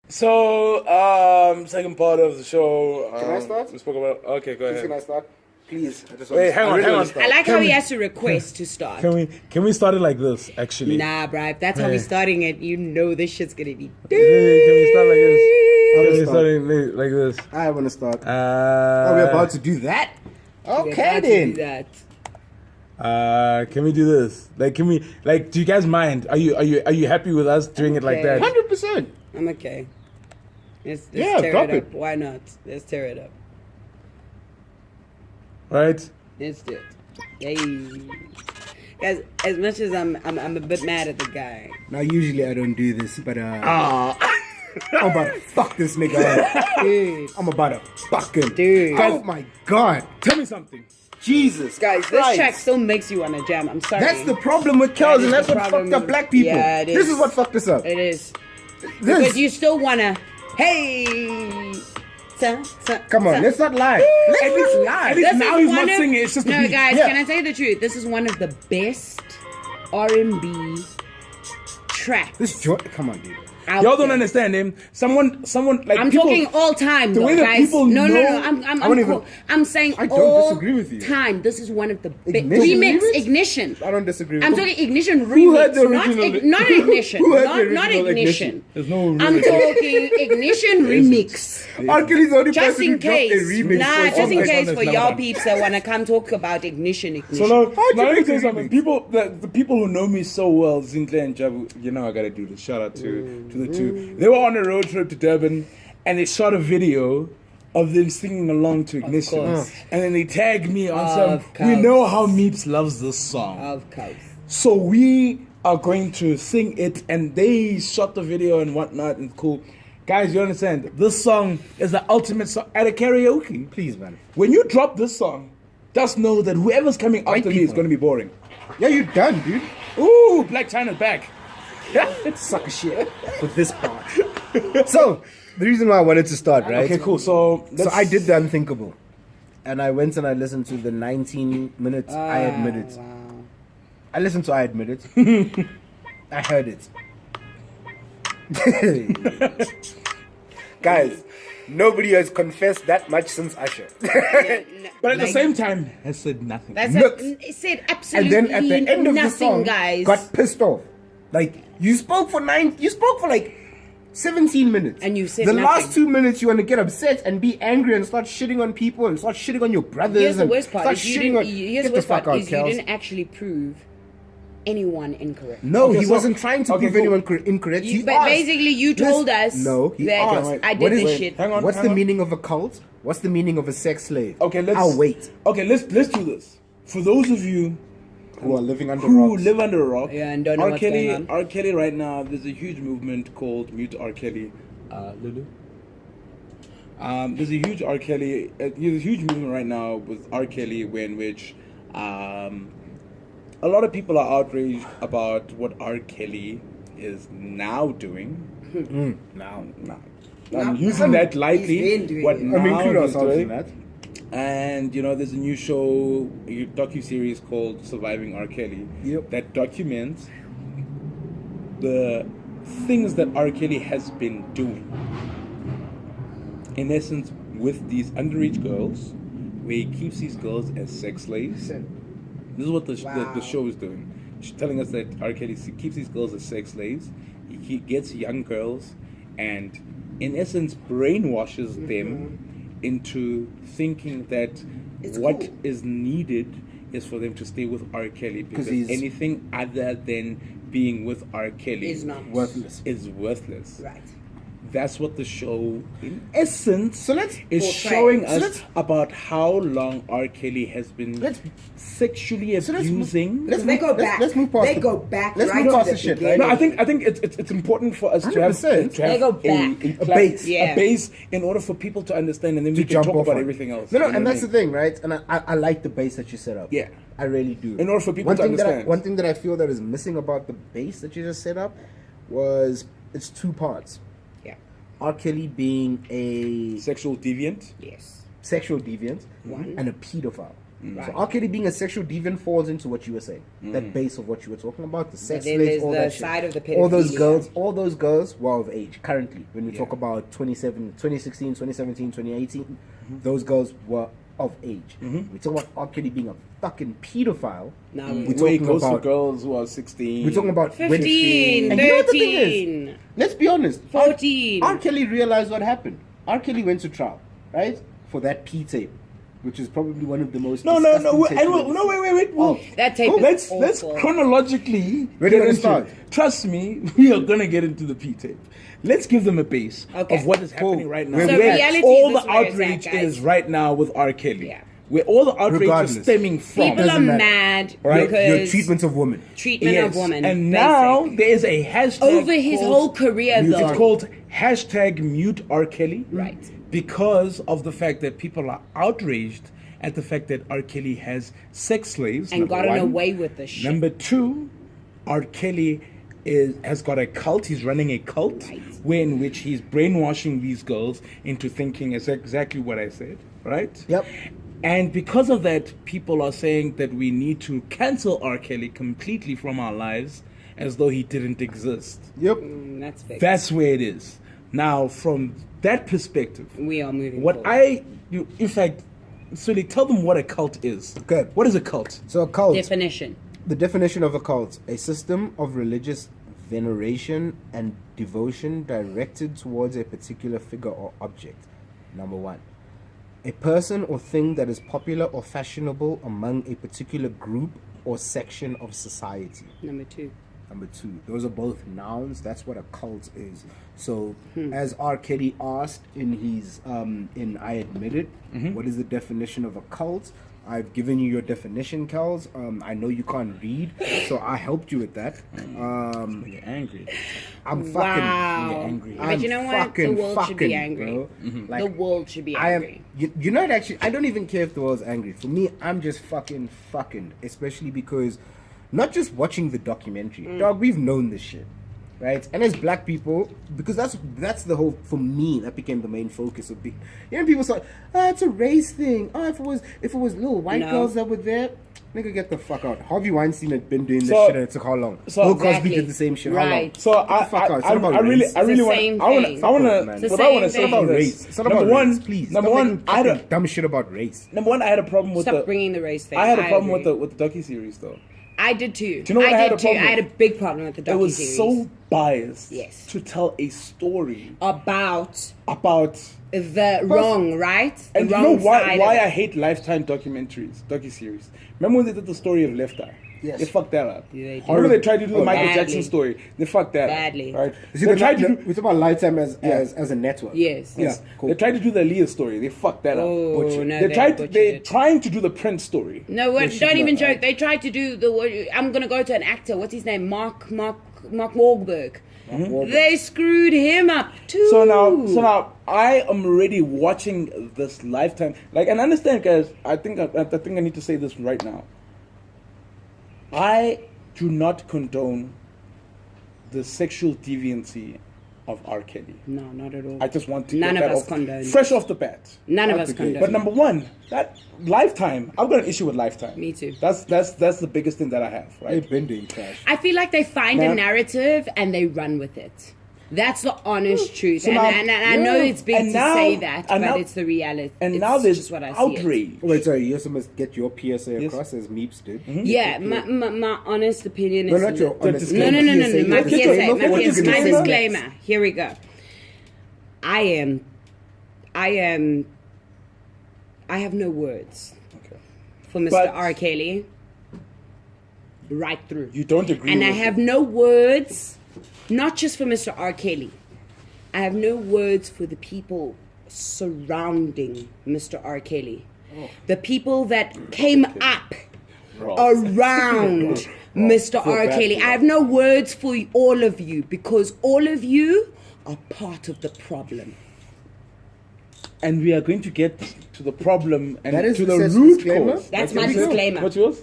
So, second part of the show. Can I start? We spoke about. Okay, go ahead. Can I start? Please. I just Wait, hang on. I like how he has to request to start. Can we start it like this? Actually, Nah, bruh. If that's how we're starting it, you know this shit's gonna be. Can we start like this? I Can we wanna start start. it like this? I want to start. Are we about to do that? We're Okay about to then. do that. Can we do this? Like, can we? Like, do you guys mind? Are you happy with us doing it like that? 100%. I'm okay. Let's Yeah, tear drop it up. it. Why not? Let's tear it up. Right? Let's do it. Hey. Guys, as much as I'm a bit mad at the guy. Now, usually I don't do this, but I'm about to fuck this nigga up. Dude. I'm about to fuck him. Dude. Oh my god. Tell me something. Jesus. Guys, Christ. this track still makes you wanna jam. I'm sorry. That's the problem with Kells, That and is that's the what problem. fucked up black people. Yeah, it This is. is what fucked us up. It is. This. Because you still wanna. Hey. Come on, let's not lie. Let's not lie. At least This now is he's one not of- singing. It's just no, a beat. guys. Yeah. Can I tell you the truth? This is one of the best R&B tracks. This joint. Come on, dude. out Y'all don't there. understand him. Someone like I'm people, talking all time, the though, way that guys. people No, know- I'm I won't even- cool. I'm saying I don't all disagree with you. time. This is one of the best. Ignition Remix, remix? Ignition. I don't disagree with I'm you. talking Ignition Who had remix, the not, original- not Ignition. Who had the not original Ignition. Ignition? There's no I'm remix. talking Ignition remix. R. Kelly's the only Just person who in dropped a case. remix. Nah, for just in something. case Never for done. y'all peeps that want to come talk about Ignition. So now How'd you let me make tell you a something. remix? People, the people who know me so well, Zintle and Jabu, you know I gotta do this. Shout out to the two. They were on a road trip to Durban, and they shot a video of them singing along to Ignition, course. and then they tagged me on Of some. We course. know how Meeps loves this song, Of course. so we are going to sing it, and they shot the video and whatnot, and cool. Guys, you understand? This song is the ultimate song at a karaoke. Please, man. When you drop this song, just know that whoever's coming White after me is people. going to be boring. Yeah, you done, dude. Ooh, Black China's back. Sucker shit with this part. So, the reason why I wanted to start, right? Okay, cool. So I did the unthinkable. And I went and I listened to the 19 minutes I Admit It. Wow. I listened to I Admit It. I heard it. Guys, nobody has confessed that much since Usher. But at the Like, same time, has said nothing. That's Look. it said And absolutely then at the end of the nothing, song, guys. got pissed off. Like, you spoke for like 17 minutes. And you said the nothing. last 2 minutes you want to get upset and be angry and start shitting on people and start shitting on your brothers. Here's the and worst part. start Is you shitting didn't, on, here's get the worst the fuck part out, is you Kels. didn't actually prove anyone incorrect. No, Okay, he so- wasn't trying to okay, prove cool. anyone incorrect. You, He but asked. basically, you told us No, he that asked. I did What is- this shit. Hang on. What's hang the on. meaning of a cult? What's the meaning of a sex slave? Okay, let's. I'll wait. Okay, let's do this. For those of you Who are living under who rocks. live under a rock, Yeah, and don't know R. what's Kelly, going on. R. Kelly right now, there's a huge movement called Mute R. Kelly. Lulu. There's a huge R. Kelly. There's a huge movement right now with R. Kelly, which a lot of people are outraged about what R. Kelly is now doing. Now, I'm using that lightly. he's been doing What it. now include he's ourselves doing. in that. And there's a new show, a docu-series called Surviving R. Kelly Yep. that documents the things that R. Kelly has been doing. In essence, with these underage girls, where he keeps these girls as sex slaves. This is what the Wow. show is doing. She's telling us that R. Kelly keeps these girls as sex slaves. He gets young girls and, in essence, brainwashes them into thinking that It's what cool. is needed is for them to stay with R. Kelly because he's- anything other than being with R. Kelly Is not Worthless. is worthless. right. That's what the show, in essence, So let's is portray. showing So us let's- about how long R. Kelly has been Let's- sexually So let's abusing. let's They move- go let's- back. Let's move past They the- go back Let's right move to past the the shit, beginning. right? No, I think it's important for us to have 100%. They go back. A base. Yeah. a base in order for people to understand, and then we to can jump talk off about on. everything else. No, You know and what that's I the mean? thing, right? And I like the base that you set up. Yeah. I really do. In order for people one to thing understand. one thing that I feel that is missing about the base that you just set up was it's two parts. Yeah. R. Kelly being a Sexual deviant. Yes. sexual deviant One. and a pedophile. So R. Kelly being a sexual deviant falls into what you were saying. That base of what you were talking about, the sex then slaves, there's all the that side shit. of the All pedophilia. those girls were of age currently. When we talk about 2016, 2017, 2018, those girls were of age. We talk about R. Kelly being a fucking pedophile. No, we're Where it talking goes to about girls who are 16. we're talking about 15, And you know what the thing 13. is? Let's be honest. 14. R. Kelly realized what happened. R. Kelly went to trial, right, for that P tape, which is probably one of the most No, disgusting wait, tapes wait, we've wait. Oh. That tape is Let's awful. chronologically Where do get you wanna into start? it. Trust me, we are gonna get into the P tape. Let's give them a base Okay. of what is happening Cool. right now. So Where reality all is the this where it's outrage at, guys. is right now with R. Kelly. Yeah. Where all the outrage Regardless. is stemming from. People are Doesn't matter. mad Right? because Your treatment of women. treatment Yes. of women. And now basic. there is a hashtag over his called- whole career, Mute though. It's called hashtag mute R. Kelly. Right. Because of the fact that people are outraged at the fact that R. Kelly has sex slaves. and number gotten one. away with the shit. Number two, R. Kelly has got a cult. He's running a cult Right. in which he's brainwashing these girls into thinking exactly what I said, right? Yep. And because of that, people are saying that we need to cancel R. Kelly completely from our lives as though he didn't exist. Yep. That's big. That's where it is. Now, from that perspective, We are moving what forward. in fact, Sully, tell them what a cult is. Good. What is a cult? So a cult. Definition. The definition of a cult: a system of religious veneration and devotion directed towards a particular figure or object. Number one. A person or thing that is popular or fashionable among a particular group or section of society. Number two. Number two, those are both nouns. That's what a cult is. So, as R. Kelly asked in his in I Admit It, what is the definition of a cult? I've given you your definition, Kels. I know you can't read, so I helped you with that. You're angry. I'm fucking Wow. angry. But I'm you know what? The fucking world should be fucking, angry. bro. Like, The world should be I am. angry. You know what? Actually, I don't even care if the world's angry. For me, I'm just fucking, especially because not just watching the documentary. Dog, we've known this shit, right? And as black people, because that's the whole, for me, that became the main focus of people thought, it's a race thing. If it was little white No. girls that were there, nigga, get the fuck out. Harvey Weinstein had been doing this So- shit and it took how long? so- Bill Cosby Exactly. did the same shit. How long? Right. So Get the fuck out. It's not about race. It's the same want thing. to, I want It's to, the what I want to same say thing. about It's not about this. race. It's not Number about one, race, please. Number Stop one, making I had fucking a dumb shit about race. number one. I had a problem with Stop the. bringing the race thing. I had a problem agree. with the docu-series though. I did too. Do you know what I had a did problem I had a with? big problem with the docu It was series. so biased. Yes. To tell a story about about. the wrong, right? The And you wrong know why side why of I it. hate Lifetime docu-series? Remember when they did the story of Left Eye? Yes. They fucked that up. Yeah, they did. Remember they tried to do the Michael Badly. Jackson story? They fucked that Badly. up. Right? You see, They tried to do. we talk about Lifetime as Yeah. a network. Yes. Yes. Yeah, cool. They tried to do the Aaliyah story. They fucked that Oh, up. no, They're butchered it. trying to do the Prince story. No, what, They don't should even not, joke. right? They tried to do the. I'm gonna go to an actor. What's his name? Mark Wahlberg. They screwed him up too. So now I am already watching this Lifetime. Like, and understand, guys. I think I need to say this right now. I do not condone the sexual deviancy of R. Kelly. No, not at all. I just want to None get of that us off, condone. fresh off the bat. None of Out us the gate. condone. But number one, that Lifetime, I've got an issue with Lifetime. Me too. That's the biggest thing that I have, right? They've been doing trash. I feel like they find a Man. narrative and they run with it. That's the honest truth. So and now- I know yeah. it's big And to now- say that, but and now- it's the reality. And it's now there's just what I see it. outrage. Wait, sorry, you also must get your PSA Yes. across as Meeps did. Yeah, my honest opinion No, is not your The honest. disclaimer. no. My Your Get PSA, your- my what you PSA, gonna my say now? disclaimer. Here we go. I have no words Okay. for Mr. But- R. Kelly. Right through. You don't agree And with I have no words, not just for Mr. R. Kelly. I have no words for the people surrounding Mr. R. Kelly. The people that came up around Mr. R. bad Kelly. for I have no words for all of you because all of you are part of the problem. And we are going to get to the problem and That is to the Seth's root disclaimer? cause. That's what my you said? disclaimer. What's yours?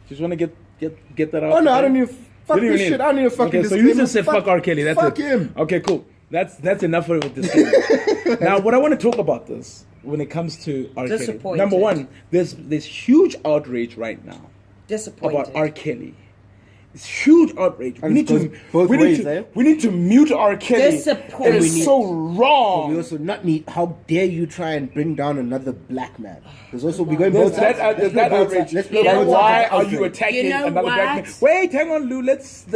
Just want to get that out. Oh no, I okay? don't need fuck You don't this even shit. I don't need a fucking Okay, so disclaimer. you just say fuck R. Kelly. That's fuck it. him. Okay, cool. That's enough for it this game. Now, what I want to talk about this when it comes to R. Kelly. Disappointed. Number one, there's huge outrage right now Disappointed. about R. Kelly. It's huge outrage. And it goes both ways, eh? We need to mute R. Kelly. Disappointed. It is so wrong. We also not need. How dare you try and bring down another black man? There's also we're going both There's sides. that, that outrage. Let's You play know both Why sides. are you attacking You know another black man? what? Wait, hang on, Lou. Let's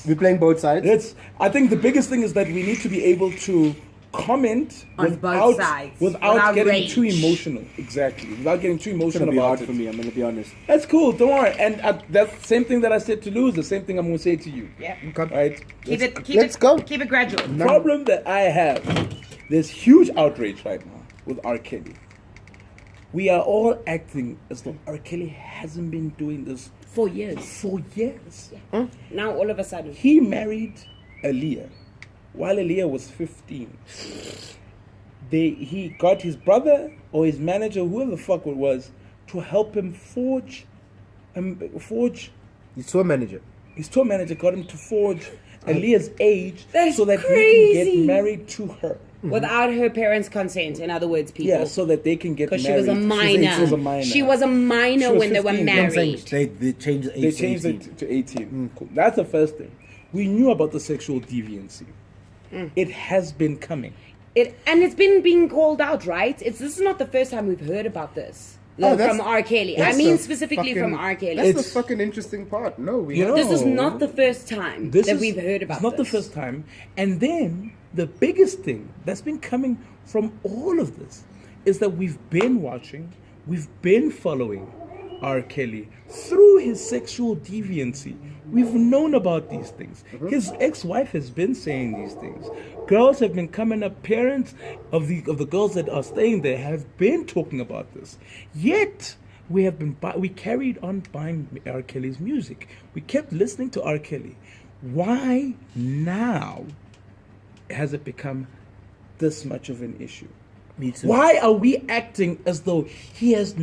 We're playing both sides. I think the biggest thing is that we need to be able to comment On both sides, without without getting rage. too emotional. Exactly, without getting too It's emotional gonna be about hard it. for me. I'm gonna be honest. That's cool. Don't worry. And that's the same thing that I said to Lou is the same thing I'm going to say to you. Yeah. Right. Let's go. Keep it gradual. The problem that I have, there's huge outrage right now with R. Kelly. We are all acting as though R. Kelly hasn't been doing this For years. for years. Now all of a sudden. He married Aaliyah while Aaliyah was 15. He got his brother or his manager, whoever the fuck it was, to help him forge. His tour manager. His tour manager got him to forge Aaliyah's age That's so that he crazy. can get married to her. Without her parents' consent, in other words, people. Yeah, so that they can get married. Because she was a minor. She was a minor. She was a minor She was when they were 15. married. They changed the age. They to changed 18. it to 18. Cool. That's the first thing. We knew about the sexual deviancy. It has been coming. And it's been being called out, right? This is not the first time we've heard about this. Oh, that's- from R. Kelly. I That's mean the specifically fucking- from R. Kelly. That's It's- the fucking interesting part. No, we You have- know- This is not the first time that we've heard about It's not this. the first time. And then the biggest thing that's been coming from all of this is that we've been watching, we've been following R. Kelly through his sexual deviancy. We've known about these things. His ex-wife has been saying these things. Girls have been coming up. Parents of the girls that are staying there have been talking about this. Yet we carried on buying R. Kelly's music. We kept listening to R. Kelly. Why now has it become this much of an issue? Me too. Why are we acting as though he hasn't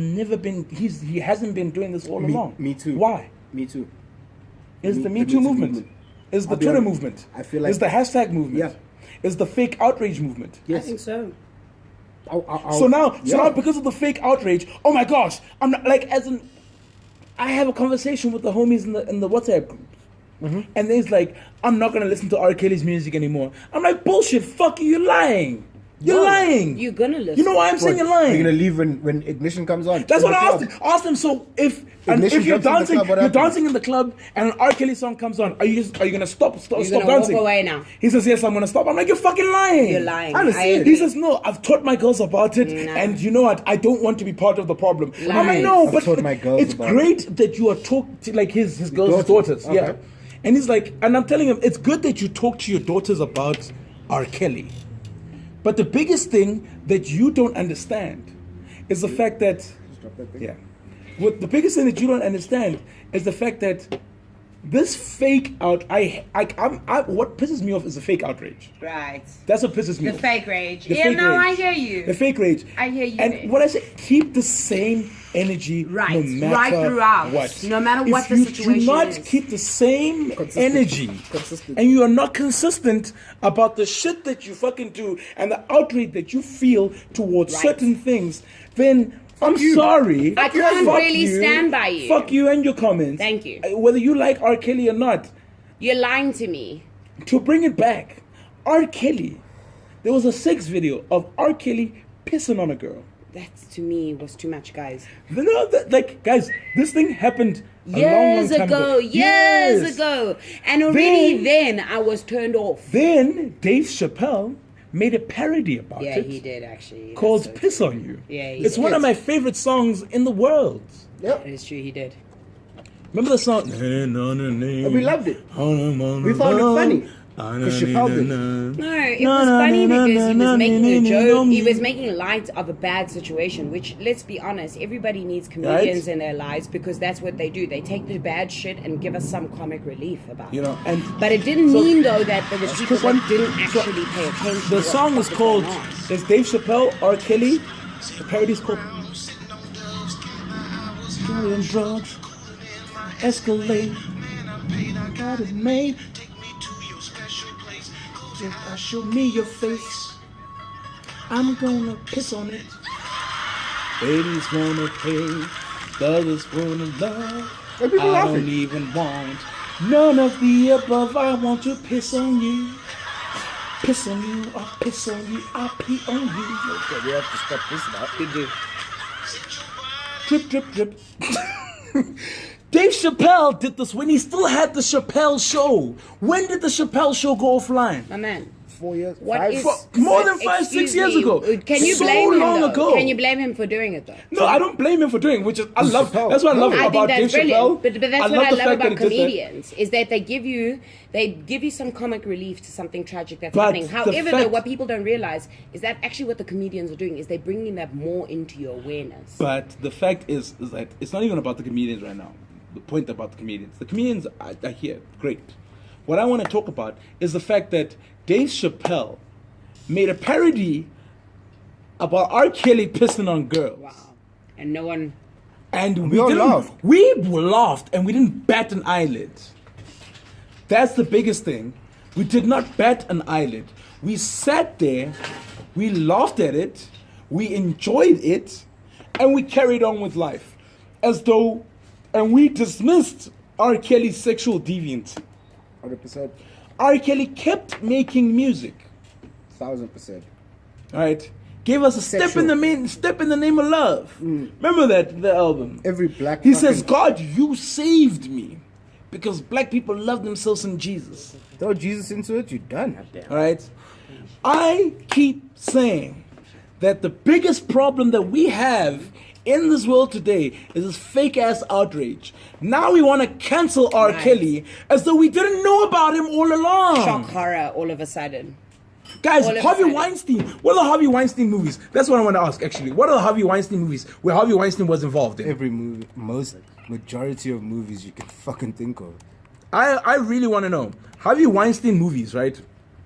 been doing this all along? Me too. Why? Me too. Is Me- the the Me Me Too Too movement? movement. Is the I'll be Twitter honest. movement? I feel like- Is the hashtag movement? Yeah. Is the fake outrage movement? I Yes. think so. So now, yeah. because of the fake outrage, oh my gosh, I'm not like I have a conversation with the homies in the WhatsApp group. And there's like, I'm not gonna listen to R. Kelly's music anymore. I'm like, bullshit, fuck you, you're lying. You're lying. You're gonna listen. You know why I'm saying you're lying? You're gonna leave when Ignition comes on. That's In what the I club. asked him. Asked him. So if Ignition you're jumps in the dancing, club, what you're happens? dancing in the club, and an R. Kelly song comes on, are you gonna stop You're stop gonna dancing? walk away now. He says yes, I'm gonna stop. I'm like, you're fucking lying. You're lying. Honestly, I he agree. He says no. I've taught my girls about it, Nah. and you know what? I don't want to be part of the problem. I'm like, Lies. no, I've but taught my girls it's about great that you are talking like his girls' daughters. daughters. Yeah, Okay. and he's like, and I'm telling him, it's good that you talk to your daughters about R. Kelly. But the biggest thing that you don't understand is the fact that, yeah, what the biggest thing that you don't understand is the fact that this fake what pisses me off is the fake outrage. Right. That's what pisses me The off. fake rage. The Yeah, fake no, I rage. hear you. The fake rage. I hear you. And what I say, keep the same energy, Right. no matter Right throughout. what. No matter If what the you situation do not is. keep the same Consistent. energy, Consistent. and you are not consistent about the shit that you fucking do and the outrage that you feel towards Right. certain things, then I'm you. sorry. I can't Fuck really you. stand by you. Fuck you and your comments. Thank you. Whether you like R. Kelly or not, You're lying to me. to bring it back, R. Kelly, there was a sex video of R. Kelly pissing on a girl. That to me was too much, guys. You know, like, guys, this thing happened a Years long time ago, years Yes. ago. And already then I was turned off. Then Dave Chappelle made a parody about Yeah, it he did actually. That's called so true. Piss on You. Yeah, he it's did. one of my favorite songs in the world. Yep. It is true, he did. Remember the song? We loved it. We found it funny. Because Chappelle did. No, it was funny because he was making a joke. He was making light of a bad situation, which, let's be honest, everybody needs comedians Right. in their lives because that's what they do. They take the bad shit and give us some comic relief about You it. know, and But it didn't So- mean, though, that there was people Quick one. that didn't So, actually pay attention to the what song the is fuck called, going on. there's Dave Chappelle, R. Kelly. The parody is called Killing Drugs Escalate. Got it made. Show me your face. I'm gonna piss on it. Ladies wanna pay, brothers wanna love. Why people I laughing? don't even want none of the above. I want to piss on you. Piss on you, I piss on you, I pee on you. Okay, we have to stop this now. Drip, drip, drip. Dave Chappelle did this when he still had the Chappelle Show. When did the Chappelle Show go offline? My man. 4 years, What 5 is More but than 5, 6 excuse years me, ago. Can you So blame him long though? ago. Can you blame him for doing it though? No, I don't blame him for doing it, which is I love. Chappelle. That's what I love I about think that's Dave brilliant. Chappelle. But that's what love I the love fact that about he did that. comedians is that they give you some comic relief to something tragic that's But happening. the However, fact- though, what people don't realize is that actually what the comedians are doing is they're bringing that more into your awareness. But the fact is that it's not even about the comedians right now. The point about the comedians are here, great. What I want to talk about is the fact that Dave Chappelle made a parody about R. Kelly pissing on girls. Wow. And no one. And We all didn't- laughed. We laughed and we didn't bat an eyelid. That's the biggest thing. We did not bat an eyelid. We sat there, we laughed at it, we enjoyed it, and we carried on with life. And we dismissed R. Kelly's sexual deviancy. 100%, R. Kelly kept making music. 1000%. All right, gave us a step in the name of love. Remember the album. Every black. He fucking- says, "God, you saved me," because black people love themselves in Jesus. Throw Jesus into it, you're done. All right, I keep saying that the biggest problem that we have in this world today is this fake ass outrage. Now we want to cancel R. Right. Kelly as though we didn't know about him all along. Shock horror all of a sudden. Guys, All of a Harvey sudden. Weinstein. What are the Harvey Weinstein movies? That's what I want to ask, actually. What are the Harvey Weinstein movies where Harvey Weinstein was involved in? Every movie, majority of movies you can fucking think of. I really want to know. Harvey Weinstein movies, right?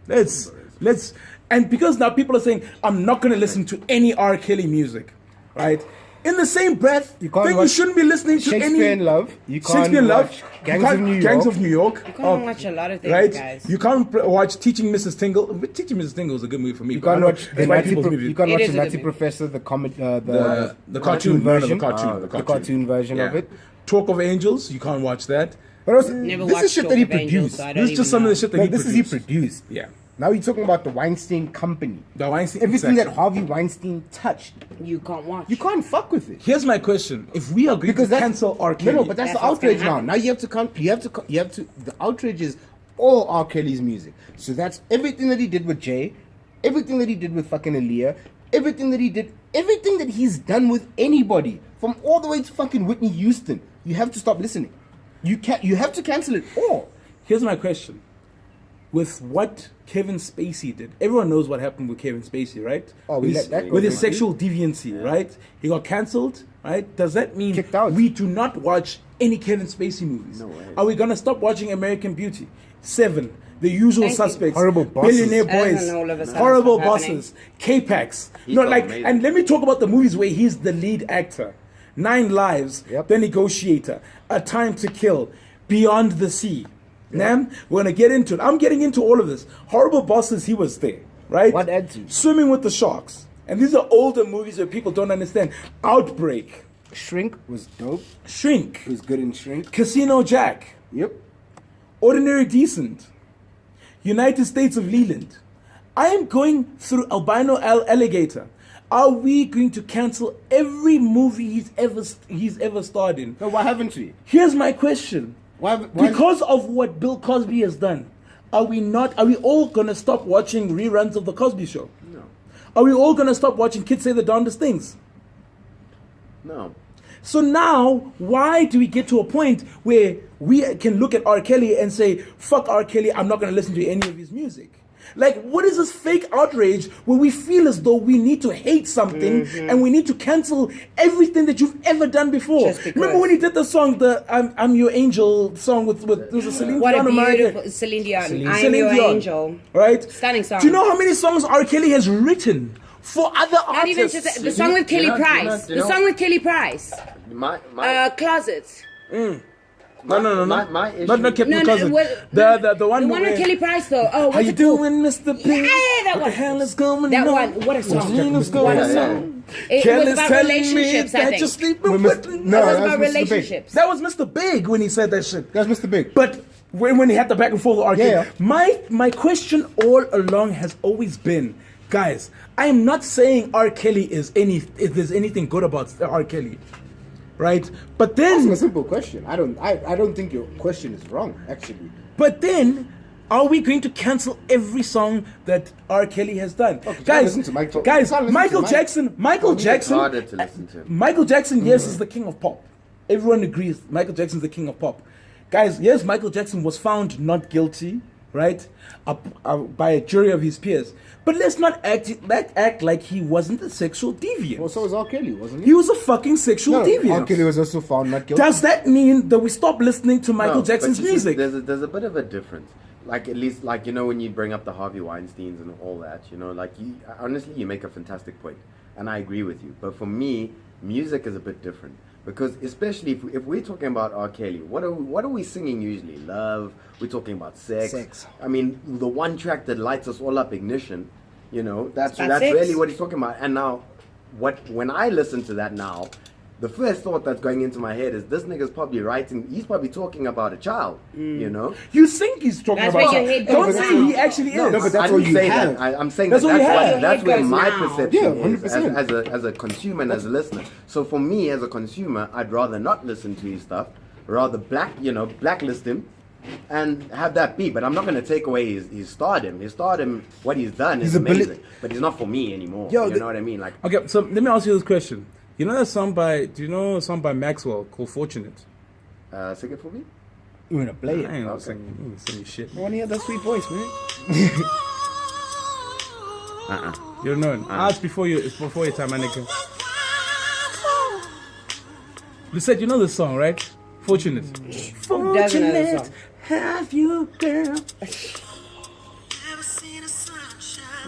Let's, and because now people are saying, I'm not going to listen to any R. Kelly music, right? In the same breath, You can't then you watch shouldn't be listening to Shakespeare any... in Love. You can't Shakespeare in Love. watch You Gangs can't- of New York. Gangs of New York. You can't watch a lot of things, right? guys. You can't watch Teaching Mrs. Tingle. Teaching Mrs. Tingle is a good movie for me. You but I can't know watch it's the white Natty. people's movie. You can't It watch is the a Natty good Professor, the the cartoon cartoon version, the cartoon version of Yeah. it. Talk of Angels, you can't watch that. But also, Never this watched is shit Talk that he of Angels, produced. so I don't This is even just some of know. the shit that No, he this produced. is he produced. Yeah. Now you're talking about the Weinstein Company. The Weinstein, Everything exactly. that Harvey Weinstein touched, You can't watch. you can't fuck with it. Here's my question: if we agree Because to that's cancel R. Kelly, No, but that's That's the what's gonna outrage now. happen. Now you have to count. You have to. The outrage is all R. Kelly's music. So that's everything that he did with Jay, everything that he did with fucking Aaliyah, everything that he's done with anybody, from all the way to fucking Whitney Houston. You have to stop listening. You have to cancel it all. here's my question: with what Kevin Spacey did, everyone knows what happened with Kevin Spacey, right? Oh, we with let that go, with his didn't we? sexual deviancy, right? He got cancelled, right? Does that mean Kicked out. we do not watch any Kevin Spacey movies? No way. Are we gonna stop watching American Beauty, Seven, The Usual Thank you. Suspects, Horrible Bosses. Billionaire Doesn't Boys, all of a sudden Horrible stop happening. Bosses, K-Pax? He's No, got like, amazing. and let me talk about the movies where he's the lead actor: 9 Lives, Yep. The Negotiator, A Time to Kill, Beyond the Sea. Nam, we're gonna get into it. I'm getting into all of this. Horrible Bosses, he was there, right? What add to? Swimming with the Sharks. And these are older movies where people don't understand. Outbreak, Shrink was dope. Shrink, He was good in Shrink. Casino Jack, Yep. Ordinary Decent, United States of Leland. I am going through Albino Alligator. Are we going to cancel every movie he's ever starred in? No, why haven't we? Here's my question. Why? Because of what Bill Cosby has done, are we all gonna stop watching reruns of the Cosby Show? No. Are we all gonna stop watching Kids Say the Darndest Things? No. So now, why do we get to a point where we can look at R. Kelly and say, fuck R. Kelly, I'm not gonna listen to any of his music? Like, what is this fake outrage where we feel as though we need to hate something and we need to cancel everything that you've ever done before? Just because. Remember when he did the song, the I'm Your Angel song with there was a Celine What Dion a American. beautiful Celine Dion. Celine I am your Dion, angel. Right? Stunning song. Do you know how many songs R. Kelly has written for other Not even artists? just the song with Kelly Price. The song with Kelly Price. My Closets. No. My issue. Not kept No, your no, cousin. what- The one The one where- with Kelly Price, though. Oh, what's How you it called? doing, Mr. P? Yeah, that What the one. hell is going That on? one. What a song. What's What going a on? song. It Kelly's was about telling me relationships, I that think. you're sleeping When with Mr. me. It No, was that's about Mr. Big. relationships. That was Mr. Big when he said that shit. That's Mr. Big. But when he had the back and forth argument, Yeah. my question all along has always been, guys, I am not saying R. Kelly if there's anything good about R. Kelly, right? But That's a then, simple question. I don't think your question is wrong, actually. are we going to cancel every song that R. Kelly has done? can't Guys, listen to Michael- guys, can't listen Michael to Mike. Jackson, Michael It's Jackson, harder to listen to. Michael Jackson, yes, is the king of pop. Everyone agrees Michael Jackson's the king of pop. Guys, yes, Michael Jackson was found not guilty, right, by a jury of his peers. But let's not act like he wasn't a sexual deviant. Well, so was R. Kelly, wasn't he? He was a fucking sexual No, deviant. R. Kelly was also found not guilty. Does that mean that we stop listening to Michael No, Jackson's but you see, music? There's a bit of a difference. Like at least, like when you bring up the Harvey Weinsteins and all that, like honestly, you make a fantastic point, and I agree with you. But for me, music is a bit different because especially if we're talking about R. Kelly, what are we singing usually? Love. We're talking about sex. I mean, the one track that lights us all up, Ignition. That's sex. really what he's talking about. And now, when I listen to that now, the first thought that's going into my head is this nigga's probably writing. He's probably talking about a child. You think he's talking That's about where your head Don't goes say now. he actually No, is. but that's I what didn't you say have. that. I'm saying That's that what you have. Your that's head where goes my now. perception Yeah, is 100%. as a consumer and as a listener. So for me as a consumer, I'd rather not listen to his stuff, rather blacklist him, and have that be. But I'm not going to take away his stardom. His stardom, what he's done is His ability- amazing. But he's not for me anymore. Yo, you know what I mean? Like, Okay, so let me ask you this question. Do you know a song by Maxwell called Fortunate? sing it for me. You want to play I it? ain't gonna Okay. sing you shit. I want to hear that sweet voice, man. You don't know it. Ask before your time, my nigga. You said you know this song, right? Fortunate. Who doesn't know this song? Have you, girl?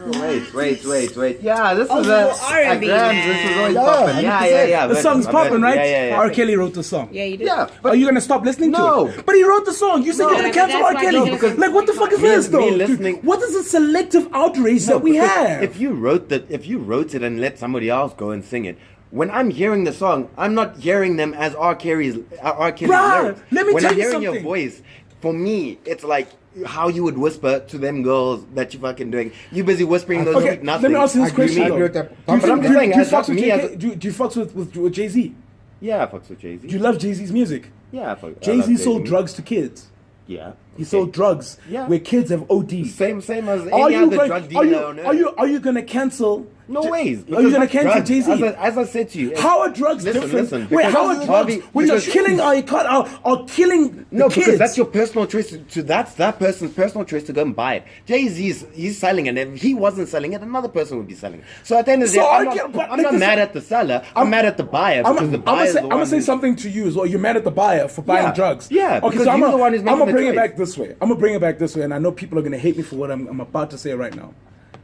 Wait. Yeah, this Oh, is no, a R&B, Grams, this is always man. popping. Yeah. The song's popping, right? Yeah. R. Kelly wrote the song. Yeah, you did. Yeah, Are you gonna stop listening No. to it? But he wrote the song. You said No, you're gonna but cancel that's R. why Kelly. he doesn't- Like, what the fuck is Me- this, though? me listening- What is the selective outrage that we because have? If you wrote it and let somebody else go and sing it, when I'm hearing the song, I'm not hearing them as R. Kelly's Bruh, lyrics. let me when tell I'm you hearing your something. voice, for me, it's like how you would whisper to them girls that you fucking doing. You busy whispering those Okay, sweet nothing. let me ask you this I agree- question. I though. agree with that. Do you But I'm fuck- just do saying, you as fucks me with as JK do you fucks with Jay-Z? Yeah, I fucks with Jay-Z. Do you love Jay-Z's music? Yeah, I love Jay-Z sold Jay-Z. drugs to kids. Yeah. He okay. sold drugs Yeah. where kids have OD. Same as Are any you other going? drug dealer on earth. Are you gonna cancel? No ways. Are you gonna because cancel drugs, Jay-Z? As I said to you. How are drugs Listen, different? listen, Wait, because how are drugs Harvey- when you're because- killing are killing the No, kids? because that's your personal choice. That's that person's personal choice to go and buy it. Jay-Z's he's selling it, and if he wasn't selling it, another person would be selling it. So at the end of the So day, I I'm get- but not, I'm not niggas- mad at the seller. I'm mad at the buyer because the buyer is the I'm one. gonna say who's- something to you. So you're mad at the buyer for buying Yeah. drugs. Yeah, Okay, because so you're the one who's I'm making gonna the bring it choice. back this way. I'm gonna bring it back this way, and I know people are gonna hate me for what I'm about to say right now.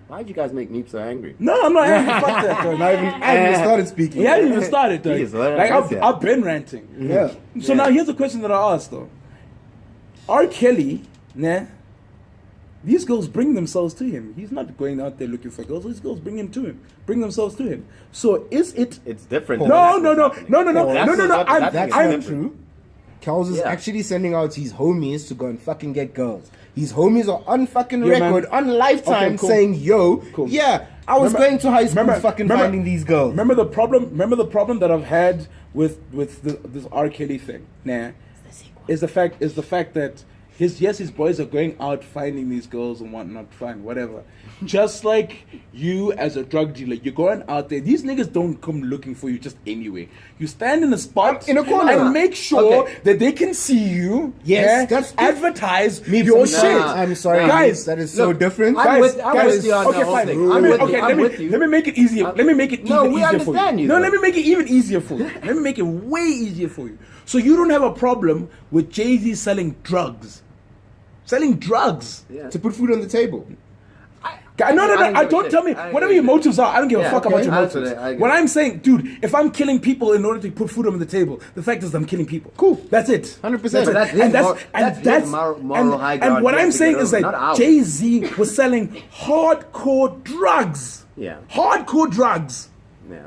Why'd you guys make me so angry? No, I'm not angry. Fuck that. Though. I haven't even started speaking. We haven't even started, though. Jeez, what Like is that? I've been ranting. Yeah. So now here's the question that I asked though. R. Kelly, nah, these girls bring themselves to him. He's not going out there looking for girls. These girls bring themselves to him. So is it? It's different. No. That's what's happening. I'm That's not different. true. Kells is Yeah. actually sending out his homies to go and fucking get girls. His homies are on fucking Yeah, man. record, on Lifetime, Okay, cool. saying, yo, Cool. yeah, I was Remember- going to high school remember- fucking remember- finding these girls. Remember the problem that I've had with this R. Kelly thing. Nah, is the fact that his boys are going out finding these girls and whatnot, fine, whatever. Just like you as a drug dealer, you're going out there. These niggas don't come looking for you just anyway. You stand in a spot In a corner. and make sure Okay. that they can see you. Yes, yeah, that's advertise Me your from- shit. Nah, I'm sorry, guys. that is so look, different. I'm with you on okay, the whole fine. thing. Let I'm me- with you. okay, I'm with you. let me make it easier. Let me make it No, even we easier for understand you. you, No, though. let me make it even easier for you. Let me make it way easier for you. So you don't have a problem with Jay-Z selling drugs. Selling drugs. Yeah. To put food on the table. No. I don't Don't give a tell me. shit. I don't Whatever give your a motives are, I don't give a Yeah, fuck okay. about your That's motives. what I get. What I'm saying, dude, if I'm killing people in order to put food on the table, the fact is I'm killing people. Cool. That's it. 100%. That's it. That's his And mor- that's his moral high ground and what he has I'm to saying get is over, not that ours. Jay-Z was selling hardcore drugs. Yeah. Hardcore drugs. Yeah.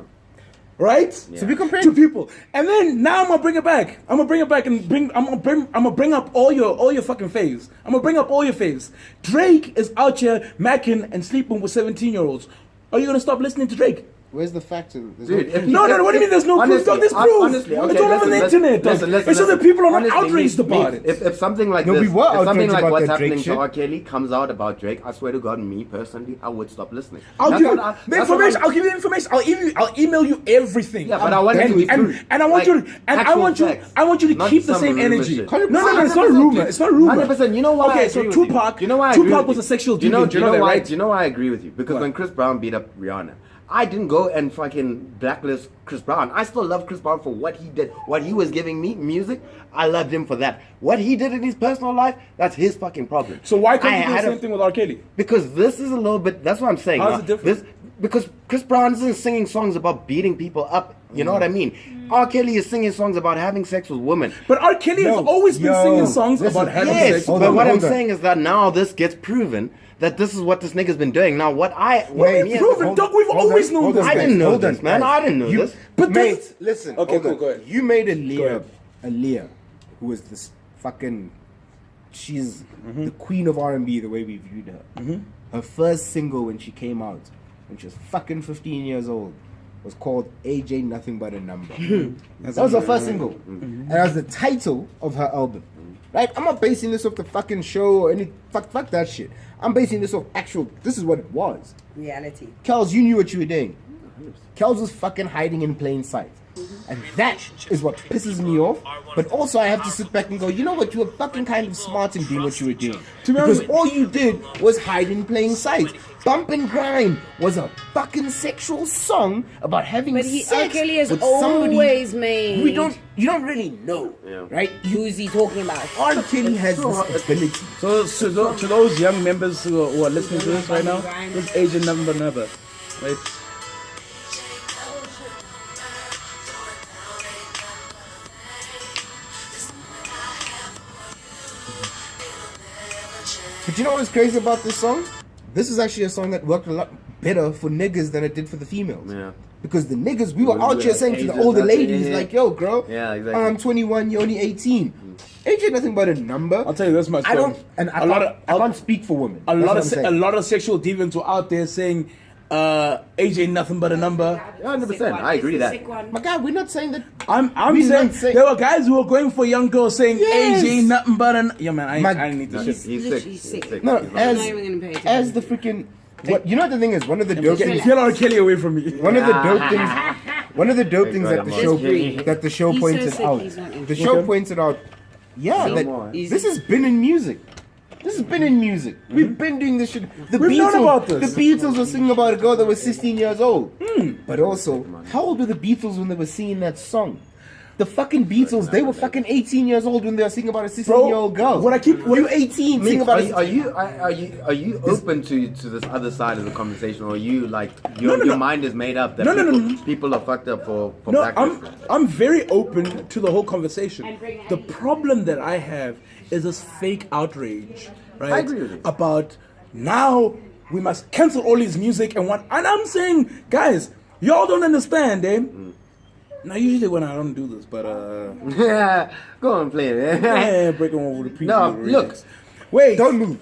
Right? So we comparing to people. And then now I'm gonna bring it back. I'm gonna bring up all your fucking faves. I'm gonna bring up all your faves. Drake is out here macking and sleeping with 17-year-olds. Are you gonna stop listening to Drake? Where's the fact? There's Dude, no if- No, what do you mean there's no proof? honestly, Dog, there's proof. honestly, okay, it's all over the internet, dog. It's just that people are not honestly, outraged about it. If something like No, this, we were if something outraged like about what's that Drake happening shit. to R. Kelly comes out about Drake, I swear to God, me personally, I would stop listening. I'll That's give you what I- the that's what information. I'm- I'll give you the information. I'll email you everything. Yeah, but I want it to be proof. and I want Like, you to actual facts, I want you to not keep the some same rumor energy. shit. No, it's not a rumor. It's not a rumor. 100%. You know why? Okay, I so agree with you? Tupac. You know why? I agree Tupac with was you? a sexual Do you know? deviant. Do you know that, why? right? Do you know why I agree with you? Because What? when Chris Brown beat up Rihanna, I didn't go and fucking blacklist Chris Brown. I still love Chris Brown for what he did, what he was giving me music. I loved him for that. What he did in his personal life, that's his fucking problem. So why can't I you do the had a- same thing with R. Kelly? Because this is a little bit. That's what I'm saying. How's now. it different? Because Chris Brown isn't singing songs about beating people up. You know what I mean? R. Kelly is singing songs about having sex with women. But R. Kelly has always been singing songs listen, about having Yes, sex. Hold but on, what I'm hold on. saying is that now this gets proven that this is what this nigga's been doing. Now, Wait, me as- proven, hold- dog. We've hold always on, known hold this. on, I guys, didn't know hold this, on, man. guys. I didn't know You- this. But Mate, this- listen. Okay, hold cool, on. go ahead. You made Go Aaliyah, ahead. Aaliyah, who was this fucking. She's the queen of R&B, the way we viewed her. Her first single when she came out, when she was fucking 15 years old, was called AJ Nothing But a Number. That was her first single. And that was the title of her album. Right? I'm not basing this off the fucking show or any. Fuck that shit. I'm basing this off actual. This is what it was. Reality. Kels, you knew what you were doing. Kels was fucking hiding in plain sight. And that is what pisses me off. But also, I have to sit back and go, you know what? You were fucking kind of smart in doing what you were doing. To be Because honest- all you did was hide in plain sight. Bump and Grind was a fucking sexual song about having But sex R. Kelly has with somebody always made. you don't really know, Yeah. right? Who's he talking about? R. Kelly has this ability. So to those young members who are listening to this right now, this is Agent Number Never, right? But you know what's crazy about this song? This is actually a song that worked a lot better for niggas than it did for the females. Yeah. Because the niggas, we were We out were here saying to the ages, older that's it, ladies, yeah. like, yo, girl, Yeah, exactly. I'm 21, you're only 18. Age ain't nothing but a number. I'll tell you this much. I though. don't, and I, a lot can't, of I can't speak for women. a That's lot what of I'm saying. a lot of sexual deviants were out there saying, "Age ain't nothing but a number." 100%. I agree that. My God, we're not saying that. I'm We saying not say- there were guys who were going for young girls saying, Yes. "Age ain't nothing but an." Yeah, man, I My- didn't need this shit. He's sick. literally He's sick. sick. No, He's as, not even gonna pay attention. as the freaking. What, you know what the thing is? One of the dope things. Get R. Kelly away from me. One of the dope things. One of the dope things God, that the I'm show not- that the show He's so pointed sick, out. he's not The interested. show Okay. pointed out. Yeah, No that more. this has been in music. This has been in music. We've been doing this shit. The We've known about this. The Beatles were singing about a girl that was 16 years old. But also, how old were the Beatles when they were singing that song? The fucking Beatles, they were fucking 18 years old when they were singing about a 16-year-old girl. what I keep- you 18 singing about Are you open to this other side of the conversation, or are you like your mind is made up that people are fucked up for No, blacklisting? I'm very open to the whole conversation. And bring The Annie. problem that I have is this fake outrage, right? I agree with you. About now we must cancel all his music and what. And I'm saying, guys, y'all don't understand, eh? Now usually when I don't do this, but Yeah, go on, play it. breaking over the people. No, look. Wait, Don't move.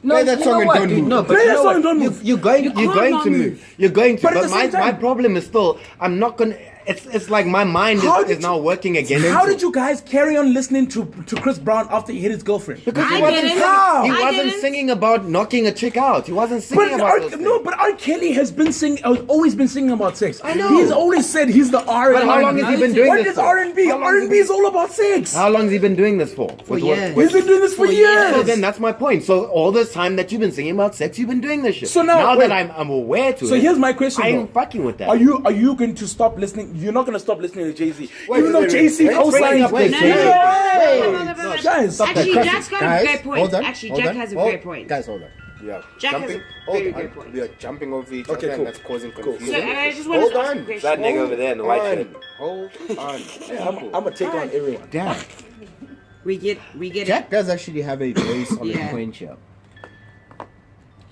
No, Play that you song know and what, don't dude? move. No, but Play you that know song what? and don't move. You're going can't to not move. move. You're going to. But at But the same my time- problem is still, I'm not gonna. It's like my mind How is did now you- working against. How me. did you guys carry on listening to Chris Brown after he hit his girlfriend? Because I he wasn't, didn't. How? he I wasn't didn't. singing about knocking a chick out. He wasn't singing But about those things. but R. Kelly has been singing, always been singing about sex. I know. He's always said he's the R. But how long has he been doing What this is for? R&B? How long has he R&B is all about sex. How long has he been doing this for? years. He's been doing this for years. So then that's my point. So all this time that you've been singing about sex, you've been doing this shit. So now- wait. that I'm aware to So it, here's my question. I ain't though. fucking with that. Are you going to stop listening? You're not going to stop listening to Jay-Z. Even wait, though wait, Jay-Z wait. co-signs Bring up with this. Jay-Z. Hey. Guys, stop Actually, that. Jack's got a Guys, great point. hold on, Actually, hold Jack on. has a Hold- great point. Guys, hold on. Yeah. Jack has a hold very on. good point. We are jumping over each Okay, other, cool. and that's causing confusion. So, and I just want Hold to ask on. a question. That nigga over there in the white shirt. Hold on. I'm gonna take on everyone. Damn. We get Jack does actually have a very solid Yeah. point here.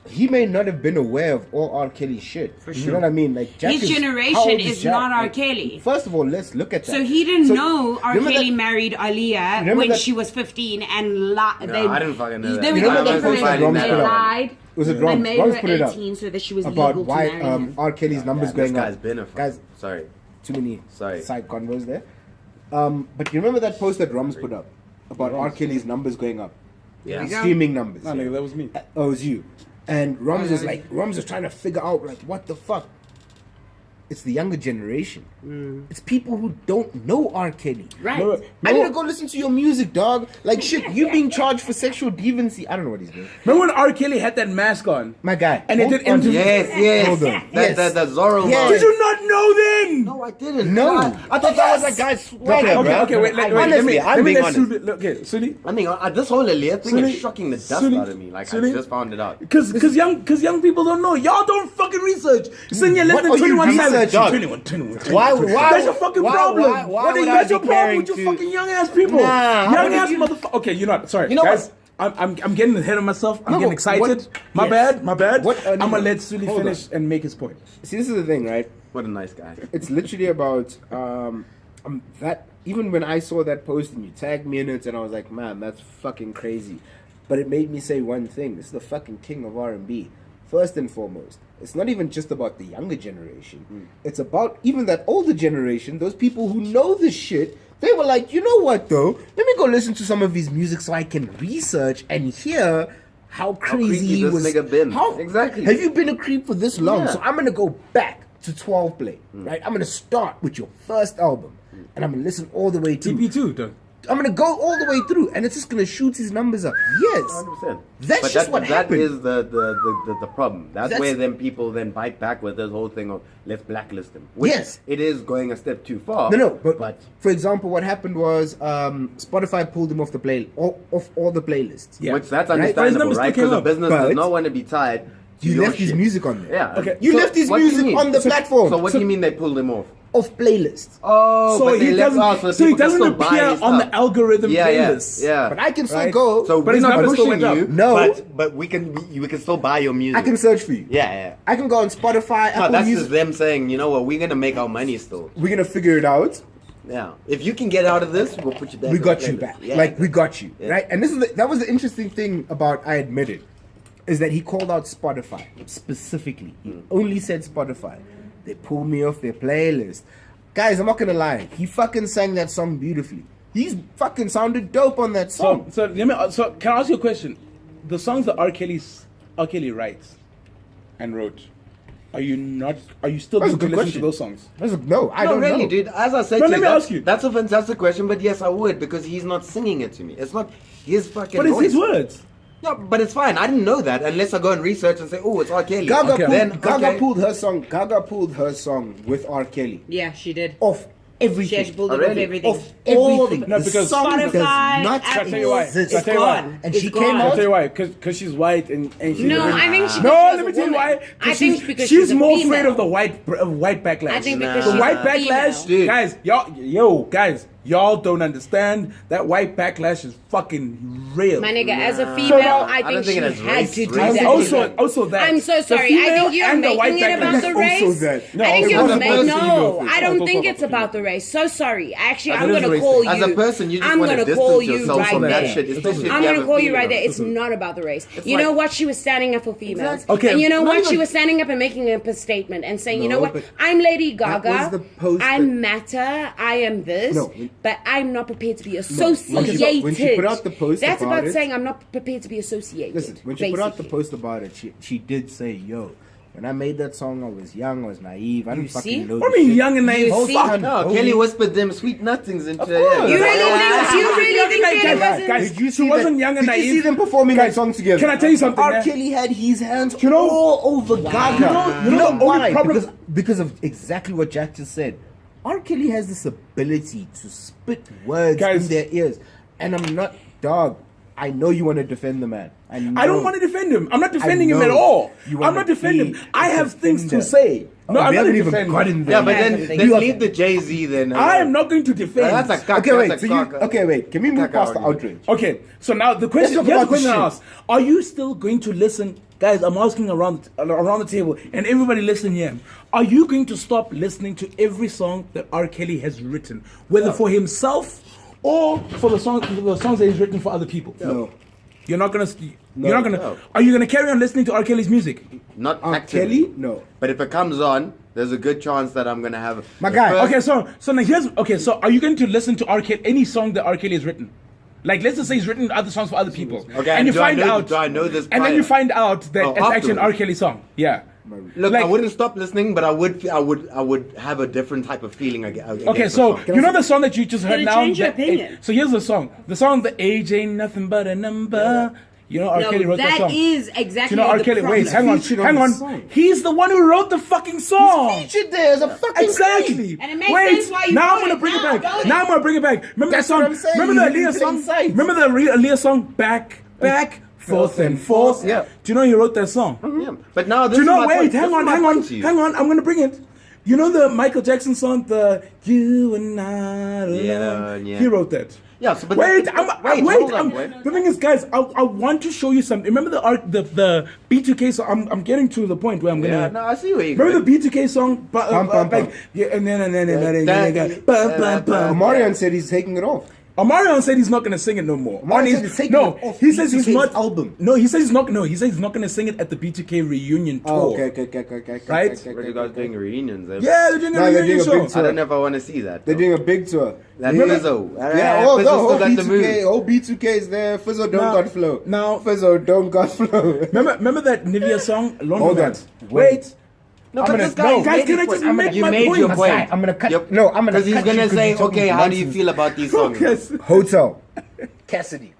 He may not have been aware of all R. Kelly shit. For sure. You know what I mean? Like Jack His is, generation how old is Jack? not R. Like, Kelly. First of all, let's look at that. So he didn't know R. remember Kelly that- married Aaliyah Remember when that- she was 15 and No, I didn't fucking know that. There we You go. remember They that post that they Roms put up? lied Was it and Roms? made Roms her put it up 18 so that she was about legal why to marry him. R. Kelly's numbers This going guy's up. been a Guys, sorry. too many Sorry. side convos there. But you remember that post that Roms put up about R. Kelly's numbers going up? Yeah. Streaming numbers. No, nigga, that was me. Oh, it was you. And Roms was like, Roms was trying to figure out, like, what the fuck? It's the younger generation. It's people who don't know R. Kelly. Right. No, I need to go listen to your music, dog. Like, shit, you being charged for sexual deviancy. I don't know what he's doing. Remember when R. Kelly had that mask on? My guy. And it hold did on. interview- Yes. Hold on. That Zorro Yes. Did you not know then? No, I didn't. No. I thought that was that guy's swagger, Okay, bro. okay, wait, let me, Honestly, let I'm me being let honest. Suni, okay, Suni, I mean, this whole Aaliyah thing Sunny, is shocking the dust Sunny, out of me. Like, Sunny. I just found it out. because young people don't know. Y'all don't fucking research. Send your less What than are you 21 researching? savage. 21. Why- That's your fucking why- problem. why What would are I that's be your problem caring with you to- fucking young ass people? Nah, how young would ass you- motherfucker. Okay, you know what? Sorry, You know guys. what? I'm getting ahead of myself. I'm No, getting but excited. what- My yes. bad. What- I'm gonna no, let Suli hold finish and make his point. See, this is the thing, right? What a nice guy. It's literally about that. Even when I saw that post and you tagged me in it, and I was like, man, that's fucking crazy. But it made me say one thing: this is the fucking king of R&B. First and foremost, it's not even just about the younger generation. It's about even that older generation. Those people who know this shit. They were like, you know what though? Let me go listen to some of his music so I can research and hear how crazy creepy he this was. nigga been. How Exactly. Have you been a creep for this long? Yeah. So I'm gonna go back to 12 play, right? I'm gonna start with your first album, and I'm gonna listen all the way through. TP2, though. I'm gonna go all the way through, and it's just gonna shoot his numbers up. Yes, 100%. That's But just what happened. That is the problem. That's That's- where then people then bite back with this whole thing of let's blacklist him. Which Yes. it is going a step too far. No, but for example, what happened was Spotify pulled him off the off all the playlists. Yeah. Which that's Right? But his understandable, numbers right? still came Because a up. business But does not want to be tied to You your left his shit. music on there. Yeah. Okay. You So left his what do you music mean? on the platform. So what do you mean they pulled him off? Off playlist. Oh, So but he they left doesn't. out so, So he people can doesn't still buy appear his on stuff. the algorithm Yeah, playlist. yeah. But I can still Right. go. So But we're his not numbers still pushing went up. you. No. but we can still buy your music. I can search for you. Yeah. I can go on Spotify, No, Apple that's Music. just them saying, you know what, we're gonna make our money still. We're gonna figure it out. Yeah. If you can get out of this, we'll put you back. We on got the you playlist. back. Yeah. Like we got you, Yeah. right? And that was the interesting thing about I Admit It, is that he called out Spotify specifically. He only said Spotify. They pulled me off their playlist. Guys, I'm not gonna lie. He fucking sang that song beautifully. He's fucking sounded dope on that song. So can I ask you a question? The songs that R. Kelly writes and wrote, are you still That's a going to good listen question. to those songs? No, I No, don't really, know. dude. As I said No, to let you, me that's, ask you. that's a fantastic question, but yes, I would, because he's not singing it to me. It's not his fucking But it's voice. his words. No, but it's fine. I didn't know that unless I go and research and say, oh, it's R. Kelly. Gaga, Okay. pulled, Then, Gaga okay. pulled her song. Gaga pulled her song with R. Kelly Yeah, she did. off everything. She actually pulled Oh, it off really? everything. Off everything. No, The because song Spotify, does not Apple, I'll tell you why. exist. I'll tell you why. gone. And It's she gone. came I'll out. tell you why. Because she's white and she's No, a I think she- No, because let me she's a tell you why. woman. I think it's because she's she's a more female. afraid of the white backlash. I think because the she's white a backlash, female. Dude. guys, y'all don't understand that white backlash is fucking real. My nigga, as a So female, now- I I don't think think she it has had race- to do race- that. Also that. I'm so The sorry. I female think you're and the white making it about backlash. the Also race. that. No, I think also you're the making person no. you go I don't for. think Also it's the about the race. So sorry. Actually, As I'm it is gonna racist. call you. As a person, you just I'm want to gonna distance call you yourself right from that there. shit, especially if I'm you have gonna a call you right female. there. It's not about the race. You like- know what? She was standing up for females. Exactly. Okay, And you know not what? even- She was standing up and making a statement and saying, you No, know what? but I'm Lady that was Gaga. the post I that- matter. I am this. No. But I'm not prepared to be when associated. she put out the post That's about about it- saying I'm not prepared to be associated. Listen, when she put out the basically. post about it, she did say, "Yo, when I made that song, I was young, I was naive. I didn't see? fucking know." What the do you mean shit." young and naive? You Hold see? on. No, Oh, Kelly yeah. whispered them sweet nothings into her course. ear. You really Yeah. think? You really Young think and Kelly naive, wasn't? guys. Did you She see wasn't them? young and Did you naive. see them performing that song together? Can I tell you something? R. yeah? Kelly had his hands You know- all over Gaga. You know the only why? problem- Because of exactly what Jack just said. R. Kelly has this ability to spit words Guys. in their ears, and I'm not dog. I know you want to defend the man. I don't want to defend him. I'm not defending him know at all. you wanna I'm not defending be him. I a have things to defender. say. No, Oh, I'm we not haven't even defending. gotten there. Yeah, but Yeah, then you leave the Jay-Z then. I am not going to defend. That's a cock. Okay, wait. that's a So you, cock- okay, wait. Can we move cock past the argument. outrage? Okay, so now the question. talk Here's the about question this I shit. asked: are you still going to listen, guys? I'm asking around the table, and everybody listen here. Are you going to stop listening to every song that R. Kelly has written, whether for himself or for the songs that he's written for other people? No. You're not gonna. You're not gonna. No. Are you gonna carry on listening to R. Kelly's music? Not R. actively. Kelly? No. But if it comes on, there's a good chance that I'm gonna have. My the guy, first- Okay, so now here's okay. So are you going to listen to R. Kelly, any song that R. Kelly has written? Like, let's just say he's written other songs for other people. Okay, and you do I find know- out. do I know this And then prior? you find out that Oh, it's actually an R. afterwards. Kelly song. Yeah. Look, Like- I wouldn't stop listening, but I would have a different type of feeling. Okay, so you know the song that you just heard It'll now. change your that- opinion. so here's the song. The song, "The Age Ain't Nothing But a Number." You know, R. Kelly No, wrote that song. that is Do exactly you know R. the Kelly? Wait, problem. hang Featured on, on hang the on. song. He's the one who wrote the fucking song. Featured there as a fucking Exactly. And it makes Wait, sense why you now I'm wrote gonna it bring it now, back. don't Now it? I'm gonna bring it back. Remember That's the what song? I'm saying. Remember the You Aaliyah didn't song? cite. Remember the Aaliyah song? Back, forth and forth. Yeah. Do you know he wrote that song? Yeah. But now this Do you know? is my Wait, point. hang This is on, my hang point on, to you. hang on. I'm gonna bring it. You know the Michael Jackson song, the "You and I Alone"? Yeah. He wrote that. Yeah, so but Wait, wait, wait. hold on, wait. The thing is, guys, I want to show you something. Remember the B2K song? I'm getting to the point where I'm gonna. Yeah, no, I see where you're Remember going. the B2K song? Pum, pum, Like, pum. yeah, and then Oh, Marion said he's taking it off. Omarion said he's not gonna sing it no more. Omarion On his- said he's taking no, it off he says he's B2K's not. album. No, he says he's not. No, he says he's not gonna sing it at the B2K reunion tour. Oh, okay. Right? Where you guys doing reunions? Eh? Yeah, they're doing a No, they're reunion doing a big show. I don't know if I want to see that. They're though. doing a big tour. That Remember- Fizzo. Yeah, oh, Fizzo no, still whole got the B2K, move. whole B2K is there. Fizzo don't Now- got flow. now- Fizzo don't got flow. Remember that Nivea song? Hold on. Laundromat? Wait. No, I'm but gonna- this guy no, guys, can I just make you my made point? your My point. guy, I'm gonna cut- no, I'm gonna Because he's cut you gonna 'cause say, you're talking okay, how do you nonsense. feel about these songs? Yes. Hotel. Cassidy.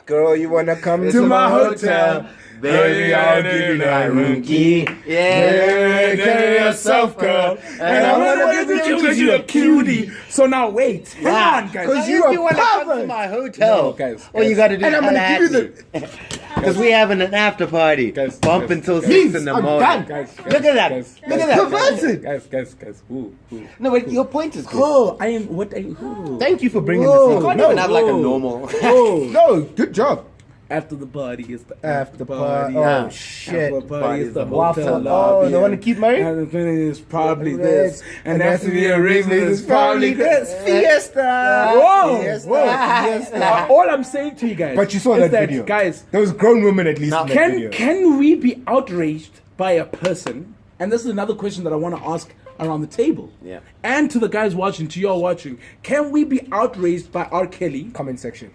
Girl, you wanna come To my hotel. Baby, I'll give you my room key. Yeah, Carry yourself, girl. And I wanna give it to you 'cause you're a cutie. So now wait, hang on, guys. Because If you a you want to come to pervert. my hotel, No, guys, all you guys. gotta do And is I'm gonna holla give you at me. Because we having an after party. Guys, Bump guys, until guys. 6 in the I'm morning. done. Guys, Look at that. guys, Look at guys, that. Perverted. Guys. Ooh. No, but your point is good. Oh, I am. What? Ooh. Thank you for bringing Whoa. this You up. can't No, even have like a whoa. normal. Oh. no, good job. After the party is the After party. Oh, Yeah. shit. After the party is the Waffle. hotel Oh, lobby. the one to keep married? And the thing is probably Red. this. And after the arrangement is probably this. Fiesta. Whoa, Fiesta. whoa. Fiesta. All I'm saying to you guys. But you saw is that video. guys. There was grown women at least Now, in that Can video. can we be outraged by a person? And this is another question that I want to ask around the table. Yeah. And to the guys watching, to y'all watching, can we be outraged by R. Kelly, Comment section.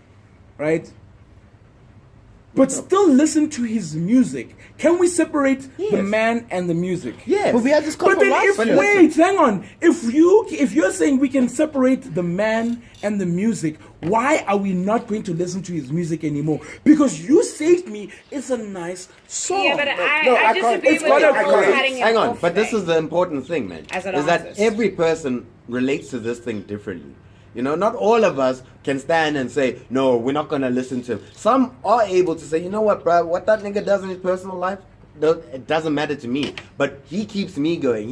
right? But still listen to his music. Can we separate the man and the music? Yes. But we had this But then if conversation. wait, hang on. If you're saying we can separate the man and the music, why are we not going to listen to his music anymore? Because you saved me. It's a nice song. Yeah, but no, I I disagree can't- with it's you gotta for go. cutting it Hang on, off but this there. is the important thing, man. As an is that artist. every person relates to this thing differently. You know, not all of us can stand and say, no, we're not going to listen to him. Some are able to say, you know what, bro, what that nigga does in his personal life, it doesn't matter to me. But he keeps me going.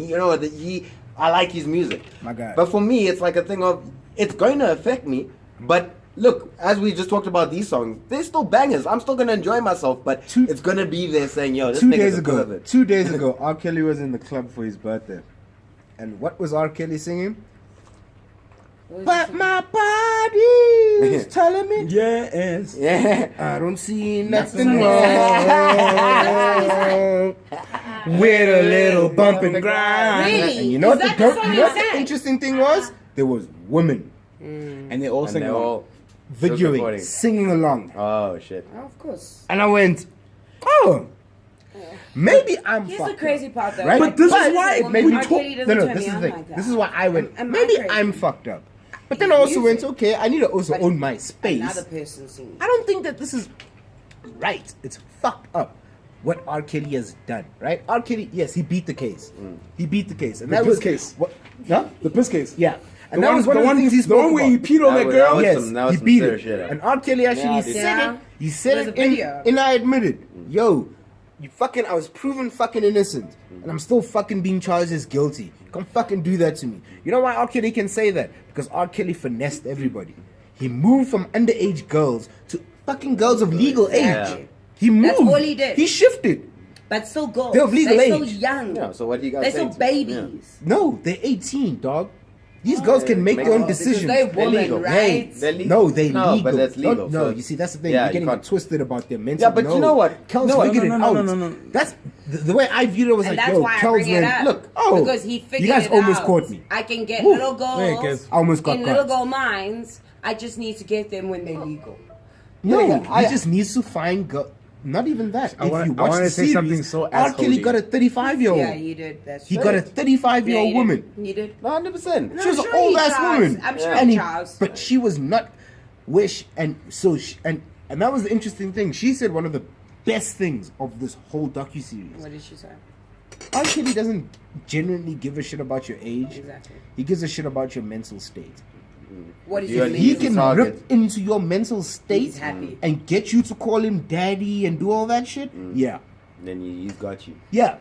I like his music. My guy. But for me, it's like a thing of, it's going to affect me. But look, as we just talked about these songs, they're still bangers. I'm still going to enjoy myself. But it's going to be there saying, yo, this 2 nigga's days a ago, pervert. 2 days ago, R. Kelly was in the club for his birthday. And what was R. Kelly singing? But my body is telling me Yes. Yeah. I don't see Nothing nothing wrong with a little bump and grind. Really? And you know Is what that the the dope, song you know he what the sang? interesting thing was? There was women And they all And sing they're along. all videoing, recording. singing along. Oh, shit. Oh, of course. And I went, oh, maybe I'm Here's fucked the crazy up. part, though. Right? But this is As a why woman, we R. talk- Kelly doesn't No, turn this me is on the like thing. that. This is why I went, Am I maybe crazy? I'm fucked up. But then I also went, Music. okay, I need to also But own my space. Another person singing. I don't think that this is right. It's fucked up what R. Kelly has done, right? R. Kelly, yes, he beat the case. He beat the case. And The that piss was case. What? Huh? The piss case. Yeah. And The that was one of the things he the spoke one where he about. peed on That that was- girl. that was Yes, some- that was he some beat serious it. shit. And R. Kelly actually Yeah, dude. said Yeah. it. He said There's it a video. and I admitted, yo, I was proven fucking innocent, and I'm still fucking being charged as guilty. Come fucking do that to me. You know why R. Kelly can say that? Because R. Kelly finessed everybody. He moved from underage girls to fucking girls of legal age. Yeah. He moved. That's all he did. He shifted. But still girls. They're of legal They're age. still young. Yeah, so what do you guys They're say still to- babies. No, they're 18, dog. These girls can make their own Because decisions. they're They're women, legal. right? They're legal. No, they No, legal. but that's legal, No, so- you see, that's the thing. Yeah, You're you getting can't- twisted about their mental. Yeah, but you know what? Kel's No, figured no, it no, out. no, no, no. That's the way I viewed it was And like, that's yo, why I Kel's bring it went, up. look, oh, Because he figured you guys it almost out. caught me. I can get Woo. little Wait, girls guys. I almost got in caught. little girl minds. I just need to get them when they're legal. No, Yeah, he just needs to find girl. Not even that. I wanna- if you I watch wanna the say series, something so R. Kelly assholey. got a 35-year-old. Yeah, you did. That's He true. got a Yeah, 35-year-old you woman. did. You did. 100%. She was I'm an sure he old ass tries. woman. I'm sure and he tries. But she was not wish and so she, and that was the interesting thing. She said one of the best things of this whole docuseries. What did she say? R. Kelly doesn't genuinely give a shit about your age. Exactly. He gives a shit about your mental state. What is You his are- He mental can target. rip into your mental state He's happy. and get you to call him daddy and do all that shit. Yeah. Then he's got you. Yeah.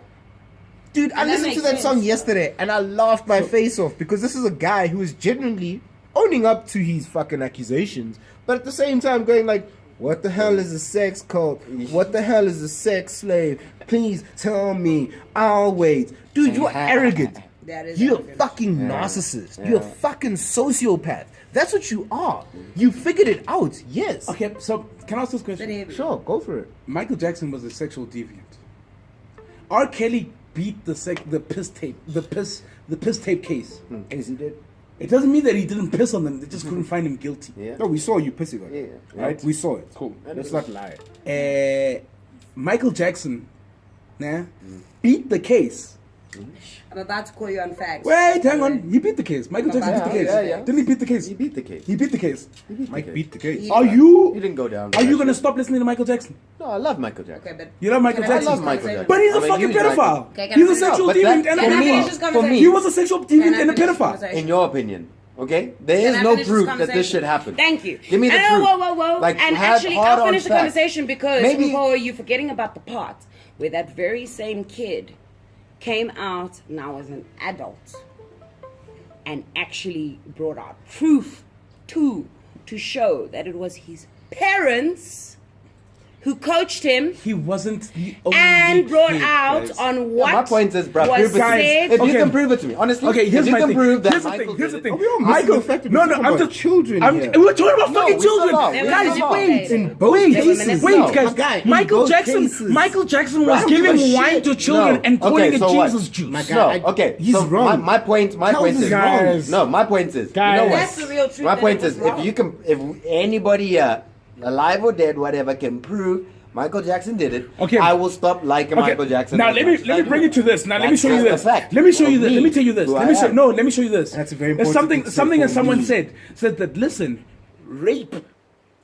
Dude, I And that listened to makes that song sense. yesterday and I laughed my face off because this is a guy who is genuinely owning up to his fucking accusations, but at the same time going like, what the hell is a sex cult? What the hell is a sex slave? Please tell me. I'll wait. Dude, you're arrogant. That is You're a arrogant. fucking narcissist. You're a fucking sociopath. That's what you are. You figured it out. Yes. Okay, so can I ask this question? That Sure, go for it. Michael Jackson was a sexual deviant. R. Kelly beat the piss tape case. As he did. It doesn't mean that he didn't piss on them. They just couldn't find him guilty. Yeah. No, we saw you pissing on it. Yeah. Right? We saw it. Cool. Let's not lie. Michael Jackson, beat the case. I'm about to call you on facts. Wait, hang on. He beat the case. Michael Jackson beat the case. yeah. Didn't he beat the case? He beat the case. He beat the case. Mike beat the case. Are He you didn't go down. are you gonna stop listening to Michael Jackson? No, I love Michael Jackson. Okay, but You love Michael can I Jackson? finish I love Michael this Jackson. But he's a I mean, fucking you like- pedophile. Okay, can He's I a finish? sexual but deviant that- and a Can I for me- finish pedophile. this for me- conversation? He was a sexual Can deviant I and a finish this pedophile. conversation? In your opinion, okay? There Can is I no finish proof this that this should happen. Thank you. Give me the And proof. Whoa. Like, and have actually, hard I'll on finish the facts. conversation because Maybe- Nicole, you're forgetting about the part where that very same kid came out now as an adult and actually brought out proof to show that it was his parents who coached him He wasn't the only and brought kid, out guys. on what My point is, bro, was prove it to me. said. If you Okay. can prove it to me, honestly, Okay, here's if you my can thing. prove that Here's the Michael thing. Here's the did thing. it- we all missing Michael, the fact that no, we're no, talking I'm about just children I'm, here. we're talking about No, fucking we still children, are. They were guys. educated. Wait, In both wait, cases. wait, No. guys. My guy, in Michael both Jackson, cases. Michael Jackson I was don't give giving a wine shit. to children No. and calling Okay, it so what? Jesus juice. My guy, No, okay. he's so wrong. My point Charles is is wrong. Guys. no. My point is, Guys. you know That's what? the real truth. My that point it was is, wrong. if anybody alive or dead, whatever, can prove Michael Jackson did it, Okay. I will stop liking Michael Jackson. Now as let me much as I do. bring it to this. Now let me That's show you just this. the fact Let me show you of this. me, Let me tell you this. who Let I me show. am. No, let me show you this. That's a very There's important thing to say something for that someone me. said that listen, rape.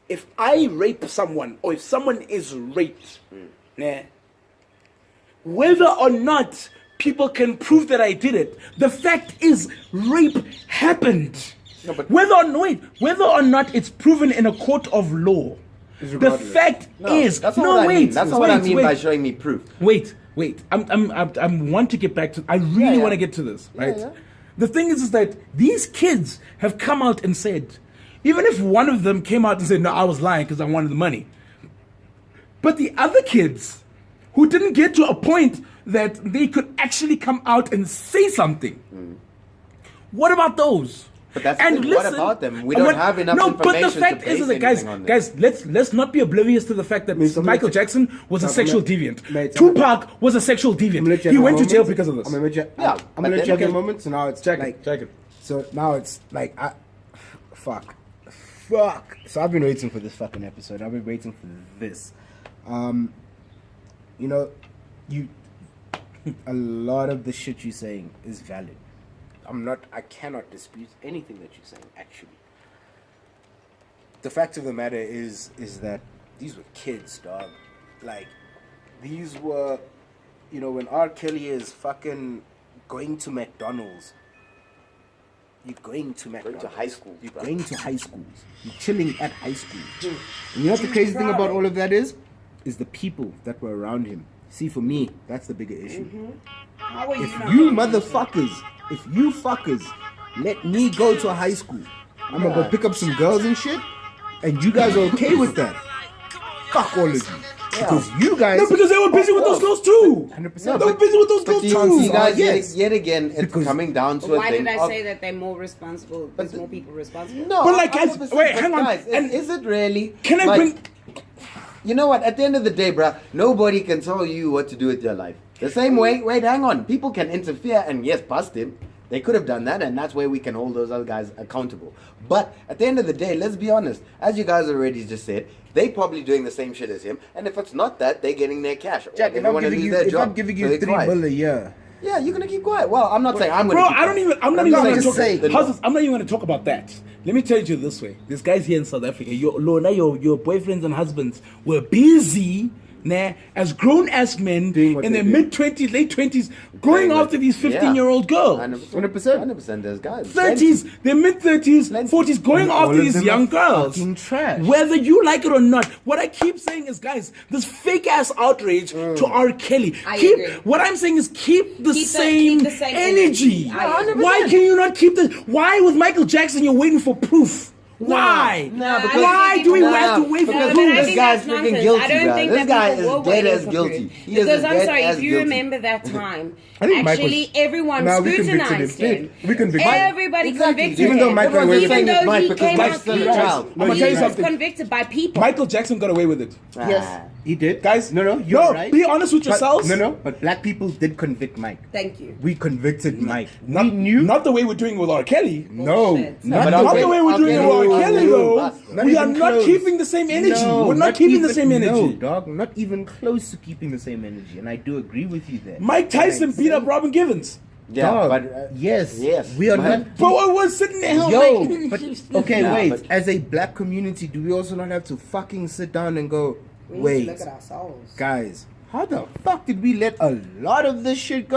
If I rape someone or if someone is raped, nah, whether or not people can prove that I did it, the fact is rape happened. No, but- whether or not it's proven in a court of law, the regardless. fact No, is that's not no what I wait. mean. That's not what I wait, mean wait. by showing me proof. Wait. I'm want to get back to. I really yeah. want to get to this. Right. yeah. The thing is that these kids have come out and said, even if one of them came out and said, "No, I was lying because I wanted the money," but the other kids who didn't get to a point that they could actually come out and say something. What about those? But that's the thing, what about them? We and don't have enough No, but the information to fact base is that guys, anything on this. let's not be oblivious to the fact that Mate, I'm gonna Michael let- Jackson was a I'm sexual gonna- deviant. Mate, I'm Tupac was a sexual I'm gonna deviant. let you He have went my to jail moment. because of this. I'm gonna let you, Yeah, I'm but gonna let then- you have your okay. moment. So now it's Check like, it. Check it. so now it's like, fuck. So I've been waiting for this fucking episode. I've been waiting for this. You know, a lot of the shit you're saying is valid. I cannot dispute anything that you're saying, actually. The fact of the matter is that these were kids, dog. Like, these were, when R. Kelly is fucking going to McDonald's You're going to McDonald's. Going to high school. You're going to high schools. You're chilling at high schools. And you know what the crazy thing about all of that is? Is the people that were around him. See, for me, that's the bigger issue. How are you If not you getting motherfuckers, if you fuckers let me go to a high school, I'm gonna go pick up some girls and shit, and you guys are okay with that, fuck all of you. Because you guys... No, because they were busy with those girls too. 100%. They were busy with those But girls you, too. you guys, Yes. yet again, it's Because- coming down to Why a thing did I of- say that they're more responsible? There's more people responsible. No, But like, guys, 100%, wait, but hang on. guys, And- is it really? Can I like, bring... You know what? At the end of the day, bruh, nobody can tell you what to do with your life. The same way, wait, hang on. People can interfere and yes, bust him. They could have done that, and that's where we can hold those other guys accountable. But at the end of the day, let's be honest. As you guys already just said, they probably doing the same shit as him. And if it's not that, they're getting their cash. Or Jack, they if don't I'm wanna giving lose you, their if job, I'm giving so you they're 3 quiet. mil a year, Yeah, you're gonna keep quiet. Well, I'm not saying I'm gonna Bro, keep I don't quiet. even. I'm not I'm even not going to just talk. saying. How's I'm not even going to talk about that. Let me tell you this way: there's guys here in South Africa. Your boyfriends and husbands were busy, nah, as grown ass men Doing what in they their do. mid-20s, late 20s, going Doing after what- these 15-year-old girls. 100%. 100%. There's guys. 30s, their mid-30s, 40s, going And all after of these them young are girls. fucking trash. Whether you like it or not, what I keep saying is, guys, this fake-ass outrage to R. Kelly. I agree. What I'm saying is keep the Keep same the same energy. energy. I agree. Why can you not keep the... Why with Michael Jackson you're waiting for proof? Why? Nah, because- Why do we Nah, have to wait for because No, but I this think guy's that's freaking nonsense. guilty, I don't bruh. think This that guy people is were dead waiting as for guilty. proof. He is Because I'm dead sorry, as if you guilty. remember that time, I think Mike actually was- everyone Nah, we convicted scrutinized him. him. We convicted him. Everybody Exactly. convicted Even him. though Michael Everyone's was- Even saying it's though Mike he because came Mike's out still a clean, child. I'm gonna he tell you was something. convicted by people. Michael Jackson got away with it. Yes, he did. Guys, no, you're no, right. be honest with But- yourselves. No, but black people did convict Mike. Thank you. We convicted Mike. Not, We knew. not the way we're doing with R. Kelly. No, Bullshit. not but the Not way- the way we're doing it with R. Kelly, though. Not We are even not close. keeping the same energy. No, We're not keeping the even- same energy. No, dog, not even close to keeping the same energy. And I do agree with you there. Mike Tyson And I beat up say- Robin Givens. Yeah, Dog, but yes, yes, we are man. not. But I was sitting there, Yo, like, but okay, Nah, wait. but- As a black community, do we also not have to fucking sit down and go, We need to wait, look at ourselves. guys, how the fuck did we let a lot of this shit go?